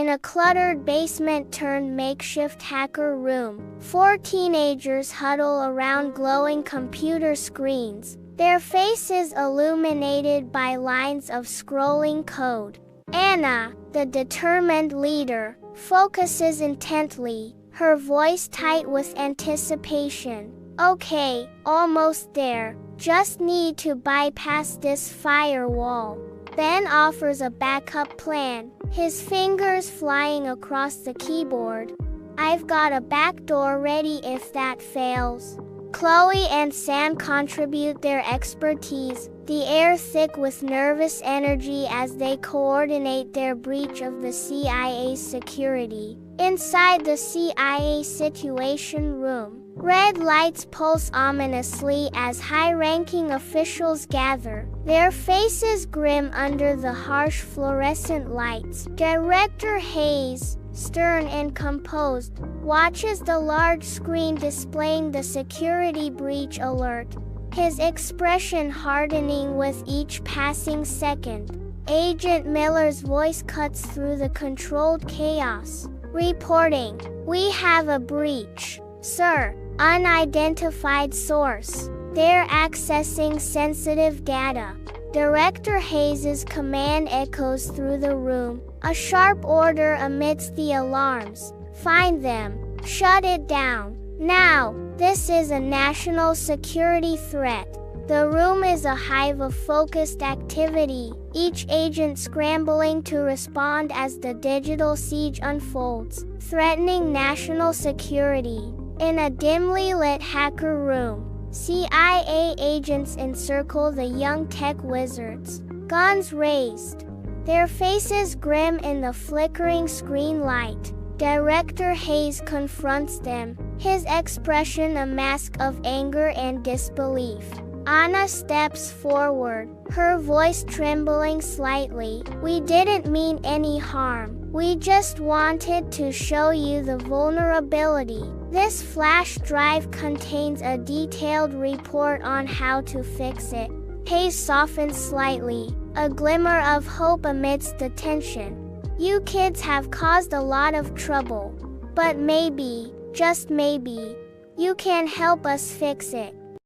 In a cluttered basement-turned-makeshift hacker room, 4 teenagers huddle around glowing computer screens, their faces illuminated by lines of scrolling code. Anna, the determined leader, focuses intently, her voice tight with anticipation. Okay, almost there. Just need to bypass this firewall. Ben offers a backup plan, his fingers flying across the keyboard. I've got a backdoor ready if that fails. Chloe and Sam contribute their expertise, the air thick with nervous energy as they coordinate their breach of the CIA's security. Inside the CIA Situation Room, red lights pulse ominously as high-ranking officials gather, their faces grim under the harsh fluorescent lights. Director Hayes, stern and composed, watches the large screen displaying the security breach alert, his expression hardening with each passing second. Agent Miller's voice cuts through the controlled chaos. Reporting, we have a breach, sir. Unidentified source. They're accessing sensitive data. Director Hayes' command echoes through the room, a sharp order amidst the alarms. Find them. Shut it down. Now, this is a national security threat. The room is a hive of focused activity, each agent scrambling to respond as the digital siege unfolds, threatening national security. In a dimly lit hacker room, CIA agents encircle the young tech wizards, guns raised, their faces grim in the flickering screen light. Director Hayes confronts them, his expression a mask of anger and disbelief. Anna steps forward, her voice trembling slightly. We didn't mean any harm. We just wanted to show you the vulnerability. This flash drive contains a detailed report on how to fix it. Hayes softens slightly, a glimmer of hope amidst the tension. You kids have caused a lot of trouble. But maybe, just maybe, you can help us fix it.